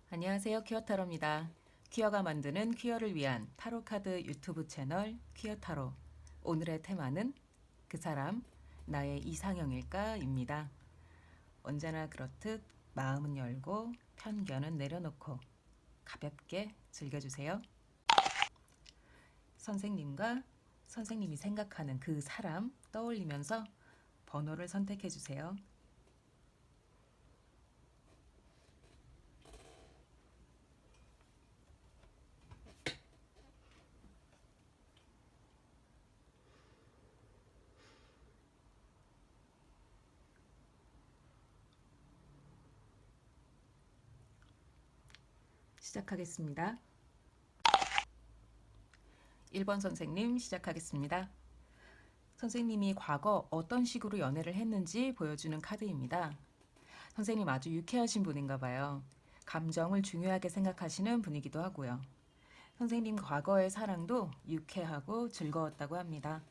안녕하세요. 퀴어타로입니다. 퀴어가 만드는 퀴어를 위한 타로카드 유튜브 채널 퀴어타로. 오늘의 테마는 그 사람, 나의 이상형일까입니다. 언제나 그렇듯 마음은 열고 편견은 내려놓고 가볍게 즐겨주세요. 선생님과 선생님이 생각하는 그 사람 떠올리면서 번호를 선택해주세요. 시작하겠습니다. 1번 선생님 시작하겠습니다. 선생님이 과거 어떤 식으로 연애를 했는지 보여주는 카드입니다. 선생님 아주 유쾌하신 분인가 봐요. 감정을 중요하게 생각하시는 분이기도 하고요. 선생님 과거의 사랑도 유쾌하고 즐거웠다고 합니다.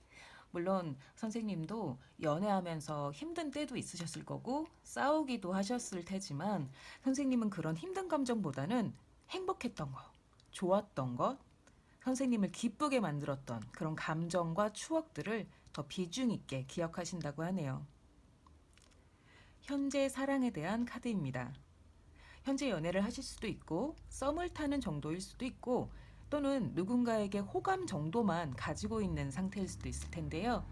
물론 선생님도 연애하면서 힘든 때도 있으셨을 거고 싸우기도 하셨을 테지만 선생님은 그런 힘든 감정보다는 행복했던 거, 좋았던 것, 선생님을 기쁘게 만들었던 그런 감정과 추억들을 더 비중 있게 기억하신다고 하네요. 현재 사랑에 대한 카드입니다. 현재 연애를 하실 수도 있고 썸을 타는 정도일 수도 있고 또는 누군가에게 호감 정도만 가지고 있는 상태일 수도 있을 텐데요.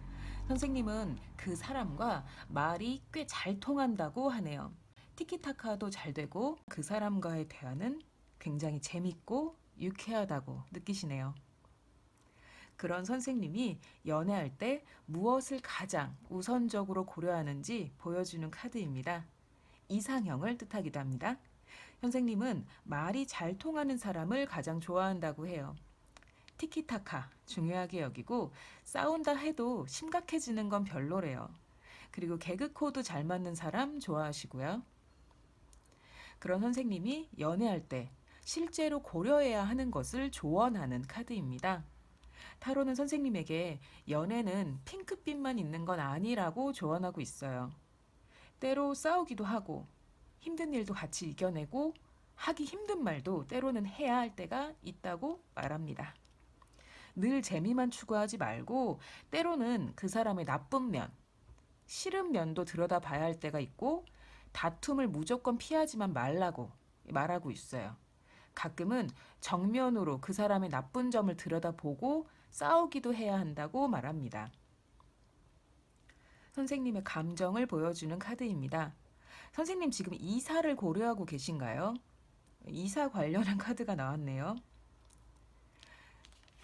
선생님은 그 사람과 말이 꽤 잘 통한다고 하네요. 티키타카도 잘 되고 그 사람과의 대화는 굉장히 재밌고 유쾌하다고 느끼시네요. 그런 선생님이 연애할 때 무엇을 가장 우선적으로 고려하는지 보여주는 카드입니다. 이상형을 뜻하기도 합니다. 선생님은 말이 잘 통하는 사람을 가장 좋아한다고 해요. 티키타카 중요하게 여기고 싸운다 해도 심각해지는 건 별로래요. 그리고 개그 코드 잘 맞는 사람 좋아하시고요. 그런 선생님이 연애할 때 실제로 고려해야 하는 것을 조언하는 카드입니다. 타로는 선생님에게 연애는 핑크빛만 있는 건 아니라고 조언하고 있어요. 때로 싸우기도 하고 힘든 일도 같이 이겨내고 하기 힘든 말도 때로는 해야 할 때가 있다고 말합니다. 늘 재미만 추구하지 말고 때로는 그 사람의 나쁜 면, 싫은 면도 들여다봐야 할 때가 있고 다툼을 무조건 피하지만 말라고 말하고 있어요. 가끔은 정면으로 그 사람의 나쁜 점을 들여다보고 싸우기도 해야 한다고 말합니다. 선생님의 감정을 보여주는 카드입니다. 선생님 지금 이사를 고려하고 계신가요? 이사 관련한 카드가 나왔네요.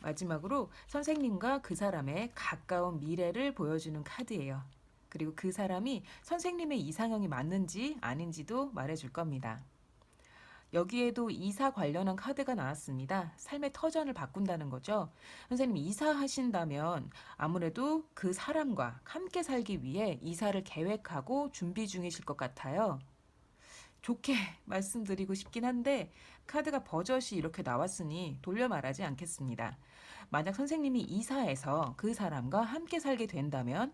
마지막으로 선생님과 그 사람의 가까운 미래를 보여주는 카드예요. 그리고 그 사람이 선생님의 이상형이 맞는지 아닌지도 말해줄 겁니다. 여기에도 이사 관련한 카드가 나왔습니다. 삶의 터전을 바꾼다는 거죠. 선생님 이사하신다면 아무래도 그 사람과 함께 살기 위해 이사를 계획하고 준비 중이실 것 같아요. 좋게 말씀드리고 싶긴 한데 카드가 버젓이 이렇게 나왔으니 돌려 말하지 않겠습니다. 만약 선생님이 이사해서 그 사람과 함께 살게 된다면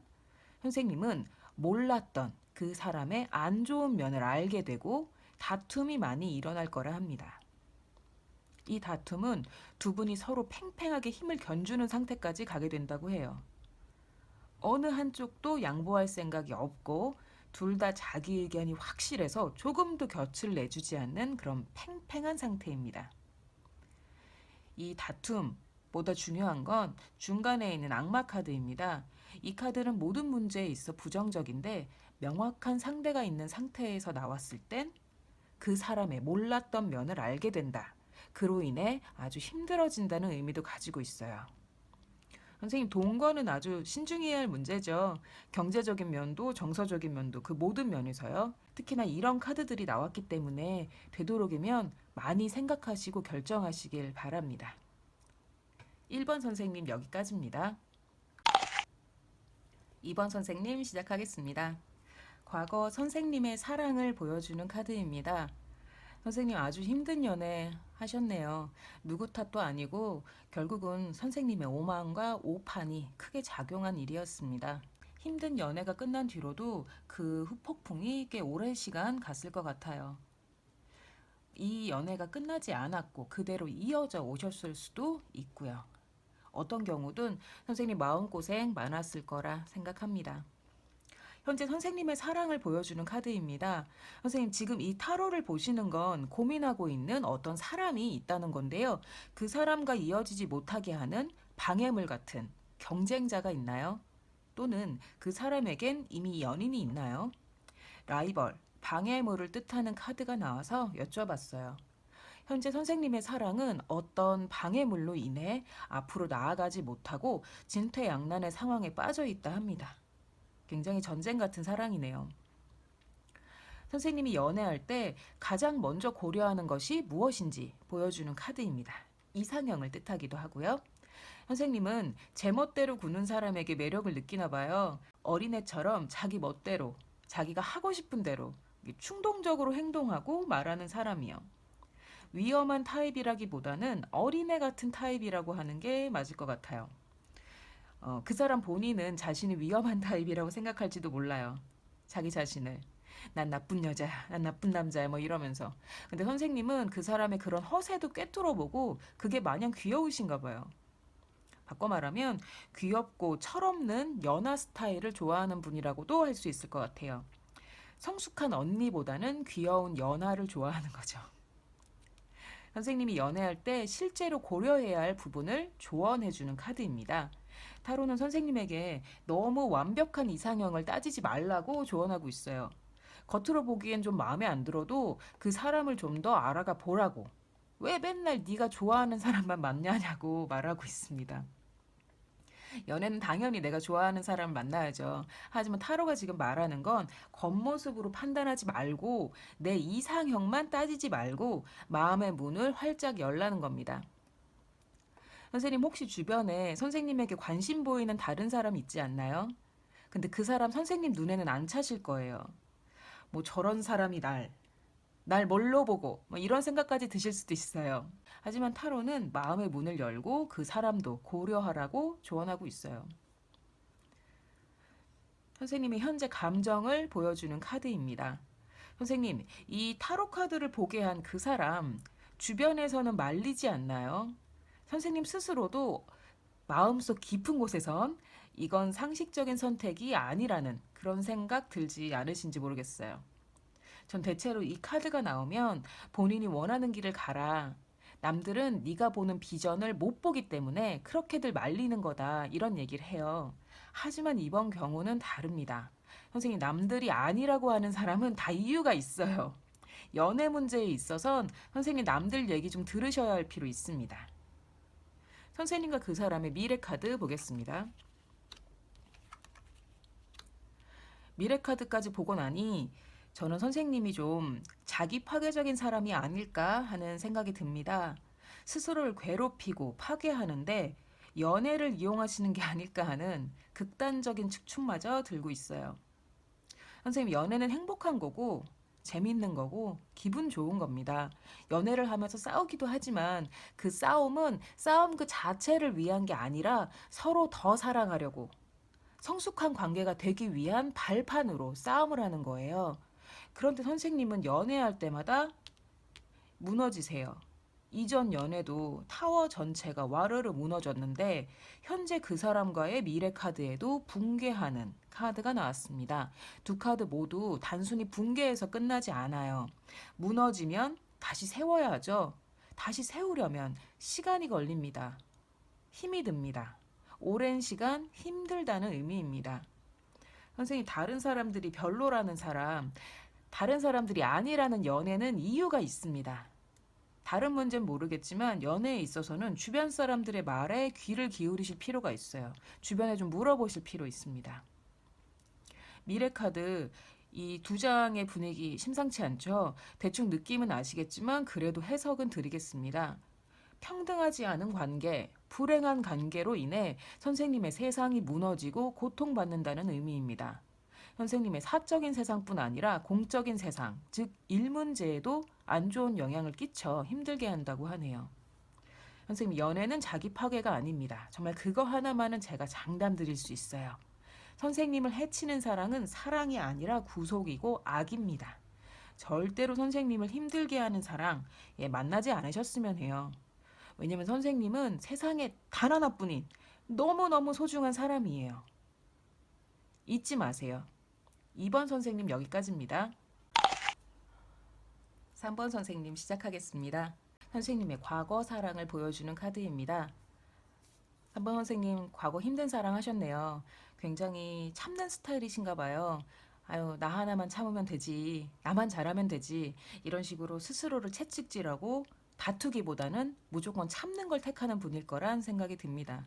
선생님은 몰랐던 그 사람의 안 좋은 면을 알게 되고 다툼이 많이 일어날 거라 합니다. 이 다툼은 두 분이 서로 팽팽하게 힘을 견주는 상태까지 가게 된다고 해요. 어느 한쪽도 양보할 생각이 없고 둘 다 자기 의견이 확실해서 조금도 곁을 내주지 않는 그런 팽팽한 상태입니다. 이 다툼보다 중요한 건 중간에 있는 악마 카드입니다. 이 카드는 모든 문제에 있어 부정적인데 명확한 상대가 있는 상태에서 나왔을 땐 그 사람의 몰랐던 면을 알게 된다. 그로 인해 아주 힘들어진다는 의미도 가지고 있어요. 선생님, 동거는 아주 신중해야 할 문제죠. 경제적인 면도 정서적인 면도 그 모든 면에서요. 특히나 이런 카드들이 나왔기 때문에 되도록이면 많이 생각하시고 결정하시길 바랍니다. 1번 선생님 여기까지입니다. 2번 선생님 시작하겠습니다. 과거 선생님의 사랑을 보여주는 카드입니다. 선생님 아주 힘든 연애 하셨네요. 누구 탓도 아니고 결국은 선생님의 오만과 오판이 크게 작용한 일이었습니다. 힘든 연애가 끝난 뒤로도 그 후폭풍이 꽤 오랜 시간 갔을 것 같아요. 이 연애가 끝나지 않았고 그대로 이어져 오셨을 수도 있고요. 어떤 경우든 선생님 마음고생 많았을 거라 생각합니다. 현재 선생님의 사랑을 보여주는 카드입니다. 선생님 지금 이 타로를 보시는 건 고민하고 있는 어떤 사람이 있다는 건데요. 그 사람과 이어지지 못하게 하는 방해물 같은 경쟁자가 있나요? 또는 그 사람에겐 이미 연인이 있나요? 라이벌, 방해물을 뜻하는 카드가 나와서 여쭤봤어요. 현재 선생님의 사랑은 어떤 방해물로 인해 앞으로 나아가지 못하고 진퇴양난의 상황에 빠져 있다 합니다. 굉장히 전쟁 같은 사랑이네요. 선생님이 연애할 때 가장 먼저 고려하는 것이 무엇인지 보여주는 카드입니다. 이상형을 뜻하기도 하고요. 선생님은 제멋대로 구는 사람에게 매력을 느끼나 봐요. 어린애처럼 자기 멋대로, 자기가 하고 싶은 대로 충동적으로 행동하고 말하는 사람이요. 위험한 타입이라기보다는 어린애 같은 타입이라고 하는 게 맞을 것 같아요. 그 사람 본인은 자신이 위험한 타입이라고 생각할지도 몰라요. 자기 자신을. 난 나쁜 여자야, 난 나쁜 남자야, 뭐 이러면서. 근데 선생님은 그 사람의 그런 허세도 꿰뚫어보고 그게 마냥 귀여우신가 봐요. 바꿔 말하면 귀엽고 철없는 연하 스타일을 좋아하는 분이라고도 할 수 있을 것 같아요. 성숙한 언니보다는 귀여운 연하를 좋아하는 거죠. 선생님이 연애할 때 실제로 고려해야 할 부분을 조언해주는 카드입니다. 타로는 선생님에게 너무 완벽한 이상형을 따지지 말라고 조언하고 있어요. 겉으로 보기엔 좀 마음에 안 들어도 그 사람을 좀 더 알아가 보라고. 왜 맨날 네가 좋아하는 사람만 만나냐고 말하고 있습니다. 연애는 당연히 내가 좋아하는 사람을 만나야죠. 하지만 타로가 지금 말하는 건 겉모습으로 판단하지 말고 내 이상형만 따지지 말고 마음의 문을 활짝 열라는 겁니다. 선생님 혹시 주변에 선생님에게 관심 보이는 다른 사람 있지 않나요? 근데 그 사람 선생님 눈에는 안 차실 거예요. 뭐 저런 사람이 날 뭘로 보고 뭐 이런 생각까지 드실 수도 있어요. 하지만 타로는 마음의 문을 열고 그 사람도 고려하라고 조언하고 있어요. 선생님의 현재 감정을 보여주는 카드입니다. 선생님, 이 타로 카드를 보게 한 그 사람 주변에서는 말리지 않나요? 선생님 스스로도 마음속 깊은 곳에선 이건 상식적인 선택이 아니라는 그런 생각 들지 않으신지 모르겠어요. 전 대체로 이 카드가 나오면 본인이 원하는 길을 가라. 남들은 네가 보는 비전을 못 보기 때문에 그렇게들 말리는 거다. 이런 얘기를 해요. 하지만 이번 경우는 다릅니다. 선생님, 남들이 아니라고 하는 사람은 다 이유가 있어요. 연애 문제에 있어선 선생님 남들 얘기 좀 들으셔야 할 필요 있습니다. 선생님과 그 사람의 미래 카드 보겠습니다. 미래 카드까지 보고 나니 저는 선생님이 좀 자기 파괴적인 사람이 아닐까 하는 생각이 듭니다. 스스로를 괴롭히고 파괴하는데 연애를 이용하시는 게 아닐까 하는 극단적인 측춘마저 들고 있어요. 선생님, 연애는 행복한 거고 재밌는 거고 기분 좋은 겁니다. 연애를 하면서 싸우기도 하지만 그 싸움은 싸움 그 자체를 위한 게 아니라 서로 더 사랑하려고 성숙한 관계가 되기 위한 발판으로 싸움을 하는 거예요. 그런데 선생님은 연애할 때마다 무너지세요. 이전 연애도 타워 전체가 와르르 무너졌는데 현재 그 사람과의 미래 카드에도 붕괴하는 카드가 나왔습니다. 두 카드 모두 단순히 붕괴해서 끝나지 않아요. 무너지면 다시 세워야 하죠. 다시 세우려면 시간이 걸립니다. 힘이 듭니다. 오랜 시간 힘들다는 의미입니다. 선생님, 다른 사람들이 별로라는 사람, 다른 사람들이 아니라는 연애는 이유가 있습니다. 다른 문제는 모르겠지만 연애에 있어서는 주변 사람들의 말에 귀를 기울이실 필요가 있어요. 주변에 좀 물어보실 필요 있습니다. 미래 카드 이 두 장의 분위기 심상치 않죠? 대충 느낌은 아시겠지만 그래도 해석은 드리겠습니다. 평등하지 않은 관계, 불행한 관계로 인해 선생님의 세상이 무너지고 고통받는다는 의미입니다. 선생님의 사적인 세상뿐 아니라 공적인 세상, 즉 일문제에도 안 좋은 영향을 끼쳐 힘들게 한다고 하네요. 선생님, 연애는 자기 파괴가 아닙니다. 정말 그거 하나만은 제가 장담 드릴 수 있어요. 선생님을 해치는 사랑은 사랑이 아니라 구속이고 악입니다. 절대로 선생님을 힘들게 하는 사랑 만나지 않으셨으면 해요. 왜냐면 선생님은 세상에 단 하나뿐인 너무너무 소중한 사람이에요. 잊지 마세요. 2번 선생님 여기까지입니다. 3번 선생님 시작하겠습니다. 선생님의 과거 사랑을 보여주는 카드입니다. 3번 선생님 과거 힘든 사랑 하셨네요. 굉장히 참는 스타일이신가 봐요. 아유, 나 하나만 참으면 되지. 나만 잘하면 되지. 이런 식으로 스스로를 채찍질하고 다투기보다는 무조건 참는 걸 택하는 분일 거란 생각이 듭니다.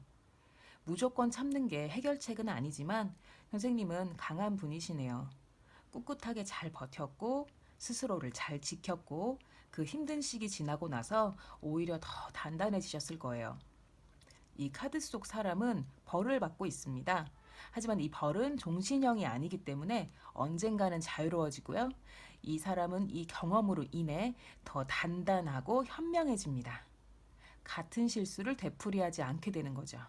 무조건 참는 게 해결책은 아니지만 선생님은 강한 분이시네요. 꿋꿋하게 잘 버텼고 스스로를 잘 지켰고 그 힘든 시기 지나고 나서 오히려 더 단단해지셨을 거예요. 이 카드 속 사람은 벌을 받고 있습니다. 하지만 이 벌은 종신형이 아니기 때문에 언젠가는 자유로워지고요. 이 사람은 이 경험으로 인해 더 단단하고 현명해집니다. 같은 실수를 되풀이하지 않게 되는 거죠.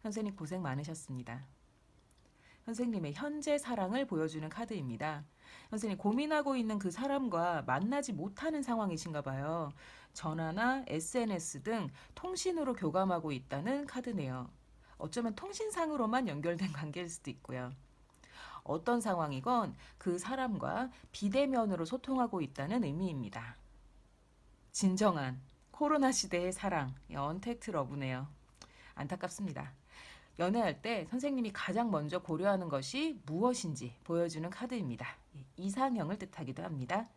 선생님 고생 많으셨습니다. 선생님의 현재 사랑을 보여주는 카드입니다. 선생님 고민하고 있는 그 사람과 만나지 못하는 상황이신가 봐요. 전화나 SNS 등 통신으로 교감하고 있다는 카드네요. 어쩌면 통신상으로만 연결된 관계일 수도 있고요. 어떤 상황이건 그 사람과 비대면으로 소통하고 있다는 의미입니다. 진정한 코로나 시대의 사랑, 언택트 러브네요. 안타깝습니다. 연애할 때 선생님이 가장 먼저 고려하는 것이 무엇인지 보여주는 카드입니다. 이상형을 뜻하기도 합니다.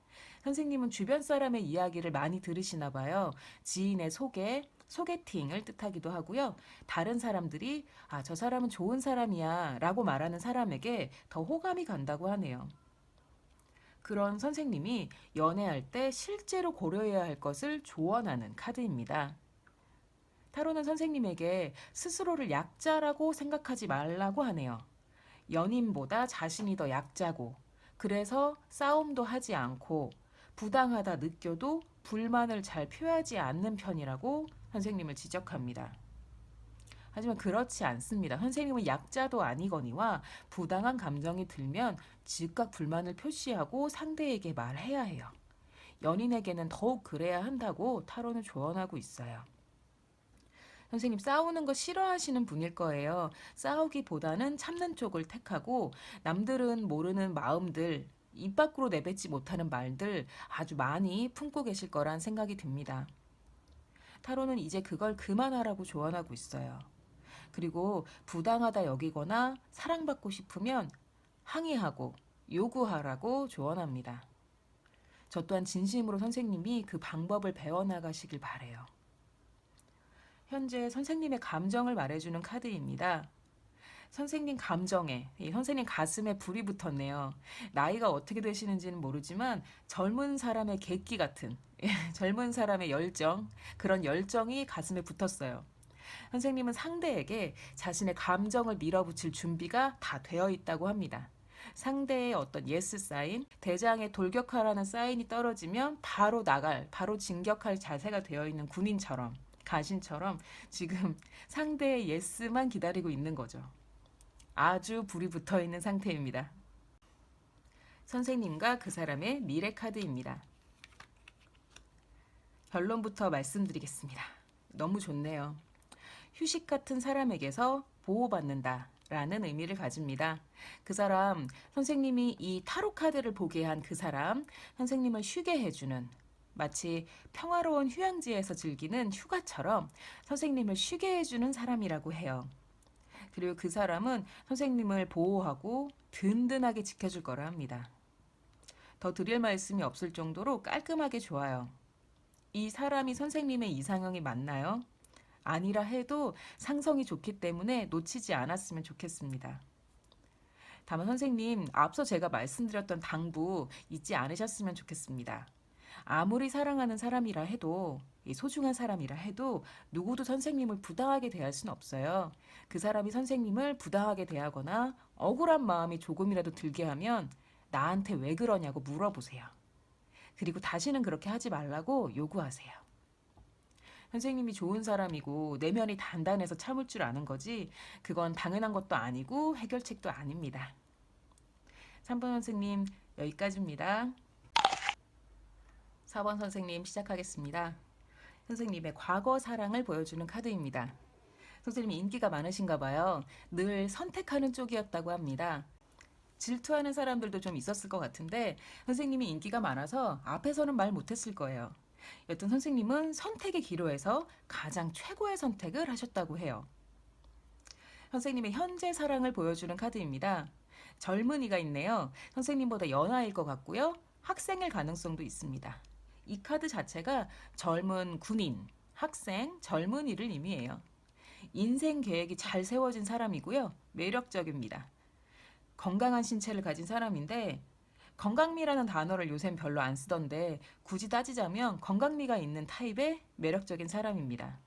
선생님은 주변 사람의 이야기를 많이 들으시나 봐요. 지인의 소개팅을 뜻하기도 하고요. 다른 사람들이 저 사람은 좋은 사람이야 라고 말하는 사람에게 더 호감이 간다고 하네요. 그런 선생님이 연애할 때 실제로 고려해야 할 것을 조언하는 카드입니다. 타로는 선생님에게 스스로를 약자라고 생각하지 말라고 하네요. 연인보다 자신이 더 약자고, 그래서 싸움도 하지 않고, 부당하다 느껴도 불만을 잘 표하지 않는 편이라고 선생님을 지적합니다. 하지만 그렇지 않습니다. 선생님은 약자도 아니거니와 부당한 감정이 들면 즉각 불만을 표시하고 상대에게 말해야 해요. 연인에게는 더욱 그래야 한다고 타로는 조언하고 있어요. 선생님 싸우는 거 싫어하시는 분일 거예요. 싸우기보다는 참는 쪽을 택하고 남들은 모르는 마음들, 입 밖으로 내뱉지 못하는 말들 아주 많이 품고 계실 거란 생각이 듭니다. 타로는 이제 그걸 그만하라고 조언하고 있어요. 그리고 부당하다 여기거나 사랑받고 싶으면 항의하고 요구하라고 조언합니다. 저 또한 진심으로 선생님이 그 방법을 배워나가시길 바래요. 현재 선생님의 감정을 말해주는 카드입니다. 선생님 감정에, 선생님 가슴에 불이 붙었네요. 나이가 어떻게 되시는지는 모르지만 젊은 사람의 객기 같은, 젊은 사람의 열정, 그런 열정이 가슴에 붙었어요. 선생님은 상대에게 자신의 감정을 밀어붙일 준비가 다 되어 있다고 합니다. 상대의 어떤 예스 사인, 대장에 돌격하라는 사인이 떨어지면 바로 나갈, 바로 진격할 자세가 되어 있는 군인처럼, 가신처럼 지금 상대의 예스만 기다리고 있는 거죠. 아주 불이 붙어 있는 상태입니다. 선생님과 그 사람의 미래 카드입니다. 결론부터 말씀드리겠습니다. 너무 좋네요. 휴식 같은 사람에게서 보호받는다 라는 의미를 가집니다. 그 사람, 선생님이 이 타로 카드를 보게 한 그 사람, 선생님을 쉬게 해주는, 마치 평화로운 휴양지에서 즐기는 휴가처럼 선생님을 쉬게 해주는 사람이라고 해요. 그리고 그 사람은 선생님을 보호하고 든든하게 지켜줄 거라 합니다. 더 드릴 말씀이 없을 정도로 깔끔하게 좋아요. 이 사람이 선생님의 이상형이 맞나요? 아니라 해도 상성이 좋기 때문에 놓치지 않았으면 좋겠습니다. 다만 선생님, 앞서 제가 말씀드렸던 당부 잊지 않으셨으면 좋겠습니다. 아무리 사랑하는 사람이라 해도, 소중한 사람이라 해도 누구도 선생님을 부당하게 대할 수는 없어요. 그 사람이 선생님을 부당하게 대하거나 억울한 마음이 조금이라도 들게 하면 나한테 왜 그러냐고 물어보세요. 그리고 다시는 그렇게 하지 말라고 요구하세요. 선생님이 좋은 사람이고 내면이 단단해서 참을 줄 아는 거지 그건 당연한 것도 아니고 해결책도 아닙니다. 3번 선생님 여기까지입니다. 4번 선생님 시작하겠습니다. 선생님의 과거 사랑을 보여주는 카드입니다. 선생님이 인기가 많으신가 봐요. 늘 선택하는 쪽이었다고 합니다. 질투하는 사람들도 좀 있었을 것 같은데 선생님이 인기가 많아서 앞에서는 말 못했을 거예요. 여튼 선생님은 선택의 기로에서 가장 최고의 선택을 하셨다고 해요. 선생님의 현재 사랑을 보여주는 카드입니다. 젊은이가 있네요. 선생님보다 연하일 것 같고요. 학생일 가능성도 있습니다. 이 카드 자체가 젊은 군인, 학생, 젊은이를 의미해요. 인생 계획이 잘 세워진 사람이고요. 매력적입니다. 건강한 신체를 가진 사람인데 건강미라는 단어를 요샌 별로 안 쓰던데 굳이 따지자면 건강미가 있는 타입의 매력적인 사람입니다.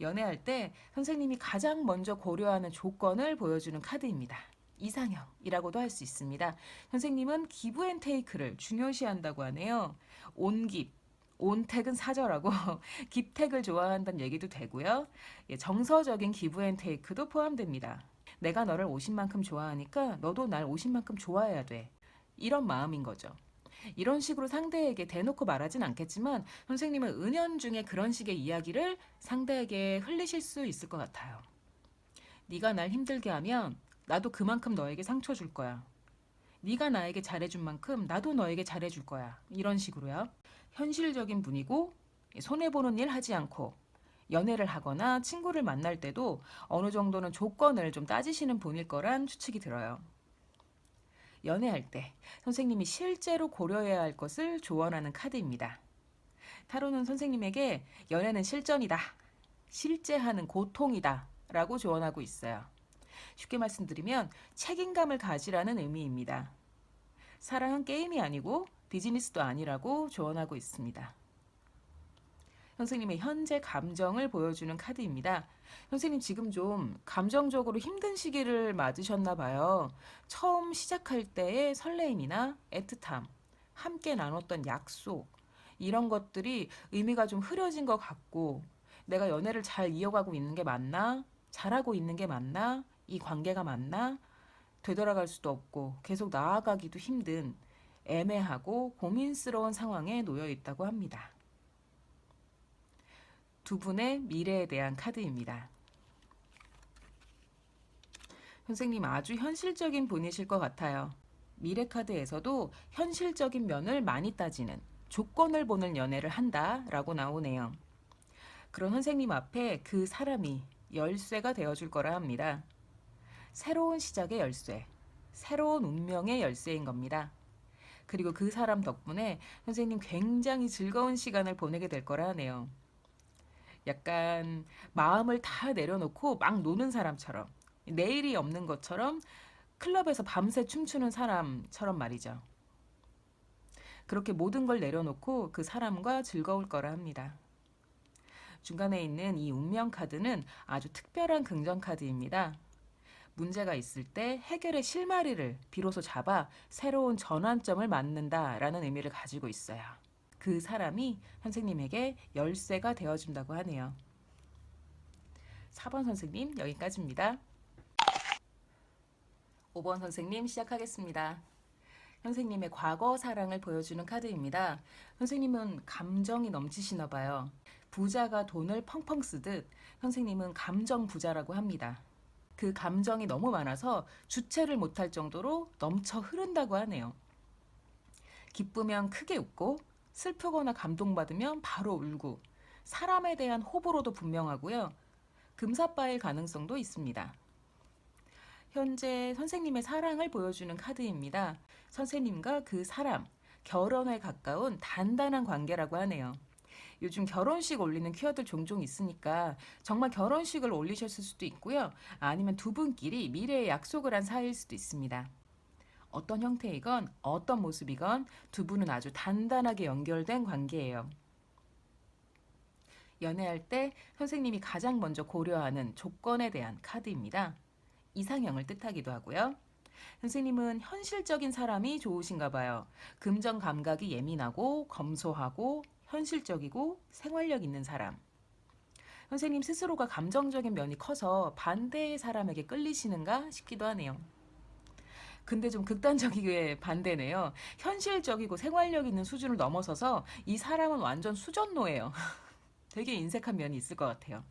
연애할 때 선생님이 가장 먼저 고려하는 조건을 보여주는 카드입니다. 이상형이라고도 할 수 있습니다. 선생님은 기브앤테이크를 중요시한다고 하네요. 온깁, 온택은 사절하고 깁택을 좋아한다는 얘기도 되고요. 정서적인 기브앤테이크도 포함됩니다. 내가 너를 50만큼 좋아하니까 너도 날 50만큼 좋아해야 돼. 이런 마음인 거죠. 이런 식으로 상대에게 대놓고 말하진 않겠지만 선생님은 은연중에 그런 식의 이야기를 상대에게 흘리실 수 있을 것 같아요. 네가 날 힘들게 하면 나도 그만큼 너에게 상처 줄 거야. 네가 나에게 잘해준 만큼 나도 너에게 잘해줄 거야. 이런 식으로요. 현실적인 분이고 손해보는 일 하지 않고 연애를 하거나 친구를 만날 때도 어느 정도는 조건을 좀 따지시는 분일 거란 추측이 들어요. 연애할 때 선생님이 실제로 고려해야 할 것을 조언하는 카드입니다. 타로는 선생님에게 연애는 실전이다. 실제하는 고통이다. 라고 조언하고 있어요. 쉽게 말씀드리면 책임감을 가지라는 의미입니다. 사랑은 게임이 아니고 비즈니스도 아니라고 조언하고 있습니다. 선생님의 현재 감정을 보여주는 카드입니다. 선생님 지금 좀 감정적으로 힘든 시기를 맞으셨나 봐요. 처음 시작할 때의 설레임이나 애틋함, 함께 나눴던 약속, 이런 것들이 의미가 좀 흐려진 것 같고 내가 연애를 잘 이어가고 있는 게 맞나? 잘하고 있는 게 맞나? 이 관계가 맞나? 되돌아갈 수도 없고 계속 나아가기도 힘든 애매하고 고민스러운 상황에 놓여 있다고 합니다. 두 분의 미래에 대한 카드입니다. 선생님 아주 현실적인 분이실 것 같아요. 미래 카드에서도 현실적인 면을 많이 따지는 조건을 보는 연애를 한다라고 나오네요. 그런 선생님 앞에 그 사람이 열쇠가 되어줄 거라 합니다. 새로운 시작의 열쇠, 새로운 운명의 열쇠인 겁니다. 그리고 그 사람 덕분에 선생님 굉장히 즐거운 시간을 보내게 될 거라 하네요. 약간 마음을 다 내려놓고 막 노는 사람처럼 내일이 없는 것처럼 클럽에서 밤새 춤추는 사람처럼 말이죠. 그렇게 모든 걸 내려놓고 그 사람과 즐거울 거라 합니다. 중간에 있는 이 운명 카드는 아주 특별한 긍정 카드입니다. 문제가 있을 때 해결의 실마리를 비로소 잡아 새로운 전환점을 맞는다라는 의미를 가지고 있어요. 그 사람이 선생님에게 열쇠가 되어준다고 하네요. 4번 선생님 여기까지입니다. 5번 선생님 시작하겠습니다. 선생님의 과거 사랑을 보여주는 카드입니다. 선생님은 감정이 넘치시나 봐요. 부자가 돈을 펑펑 쓰듯 선생님은 감정 부자라고 합니다. 그 감정이 너무 많아서 주체를 못할 정도로 넘쳐 흐른다고 하네요. 기쁘면 크게 웃고 슬프거나 감동받으면 바로 울고 사람에 대한 호불호도 분명하고요. 금사빠일 가능성도 있습니다. 현재 선생님의 사랑을 보여주는 카드입니다. 선생님과 그 사람, 결혼에 가까운 단단한 관계라고 하네요. 요즘 결혼식 올리는 퀴어들 종종 있으니까 정말 결혼식을 올리셨을 수도 있고요. 아니면 두 분끼리 미래의 약속을 한 사이일 수도 있습니다. 어떤 형태이건 어떤 모습이건 두 분은 아주 단단하게 연결된 관계예요. 연애할 때 선생님이 가장 먼저 고려하는 조건에 대한 카드입니다. 이상형을 뜻하기도 하고요. 선생님은 현실적인 사람이 좋으신가 봐요. 금전 감각이 예민하고 검소하고 현실적이고 생활력 있는 사람. 선생님 스스로가 감정적인 면이 커서 반대의 사람에게 끌리시는가 싶기도 하네요. 근데 좀 극단적이게 반대네요. 현실적이고 생활력 있는 수준을 넘어서서 이 사람은 완전 수전노예요. 되게 인색한 면이 있을 것 같아요.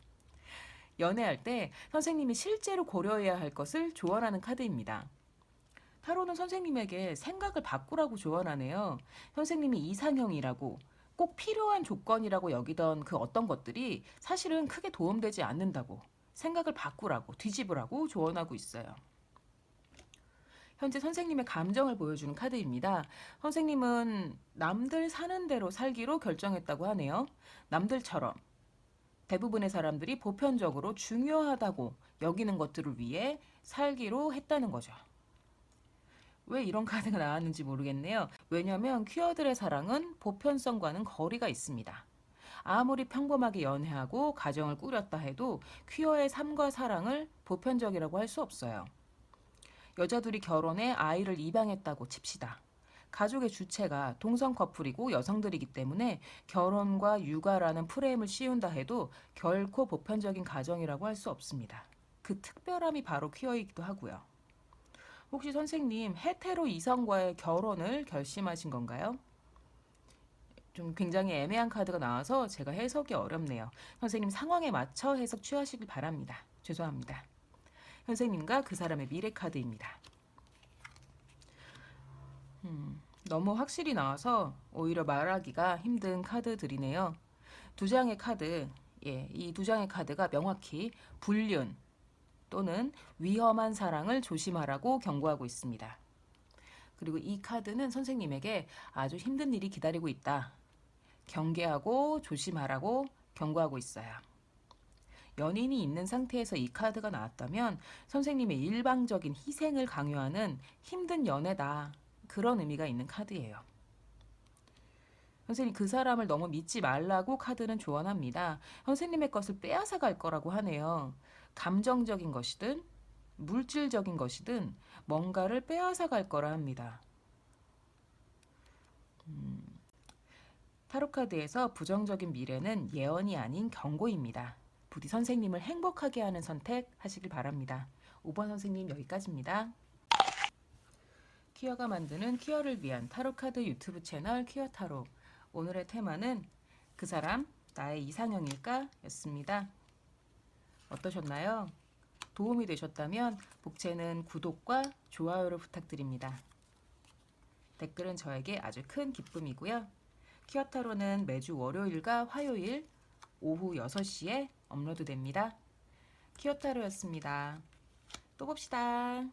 연애할 때 선생님이 실제로 고려해야 할 것을 조언하는 카드입니다. 타로는 선생님에게 생각을 바꾸라고 조언하네요. 선생님이 이상형이라고 꼭 필요한 조건이라고 여기던 그 어떤 것들이 사실은 크게 도움되지 않는다고 생각을 바꾸라고 뒤집으라고 조언하고 있어요. 현재 선생님의 감정을 보여주는 카드입니다. 선생님은 남들 사는 대로 살기로 결정했다고 하네요. 남들처럼 대부분의 사람들이 보편적으로 중요하다고 여기는 것들을 위해 살기로 했다는 거죠. 왜 이런 카드가 나왔는지 모르겠네요. 왜냐하면 퀴어들의 사랑은 보편성과는 거리가 있습니다. 아무리 평범하게 연애하고 가정을 꾸렸다 해도 퀴어의 삶과 사랑을 보편적이라고 할 수 없어요. 여자들이 결혼해 아이를 입양했다고 칩시다. 가족의 주체가 동성 커플이고 여성들이기 때문에 결혼과 육아라는 프레임을 씌운다 해도 결코 보편적인 가정이라고 할 수 없습니다. 그 특별함이 바로 퀴어이기도 하고요. 혹시 선생님 헤테로 이성과의 결혼을 결심하신 건가요? 좀 굉장히 애매한 카드가 나와서 제가 해석이 어렵네요. 선생님 상황에 맞춰 해석 취하시길 바랍니다. 죄송합니다. 선생님과 그 사람의 미래 카드입니다. 너무 확실히 나와서 오히려 말하기가 힘든 카드들이네요. 두 장의 카드, 이 두 장의 카드가 명확히 불륜 또는 위험한 사랑을 조심하라고 경고하고 있습니다. 그리고 이 카드는 선생님에게 아주 힘든 일이 기다리고 있다. 경계하고 조심하라고 경고하고 있어요. 연인이 있는 상태에서 이 카드가 나왔다면 선생님의 일방적인 희생을 강요하는 힘든 연애다. 그런 의미가 있는 카드예요. 선생님 그 사람을 너무 믿지 말라고 카드는 조언합니다. 선생님의 것을 빼앗아 갈 거라고 하네요. 감정적인 것이든 물질적인 것이든 뭔가를 빼앗아 갈 거라 합니다. 타로카드에서 부정적인 미래는 예언이 아닌 경고입니다. 부디 선생님을 행복하게 하는 선택 하시길 바랍니다. 5번 선생님 여기까지입니다. 퀴어가 만드는 퀴어를 위한 타로카드 유튜브 채널 퀴어타로. 오늘의 테마는 그 사람 나의 이상형일까? 였습니다. 어떠셨나요? 도움이 되셨다면 복채는 구독과 좋아요를 부탁드립니다. 댓글은 저에게 아주 큰 기쁨이고요. 퀴어타로는 매주 월요일과 화요일 오후 6시에 업로드됩니다. 퀴어타로였습니다. 또 봅시다.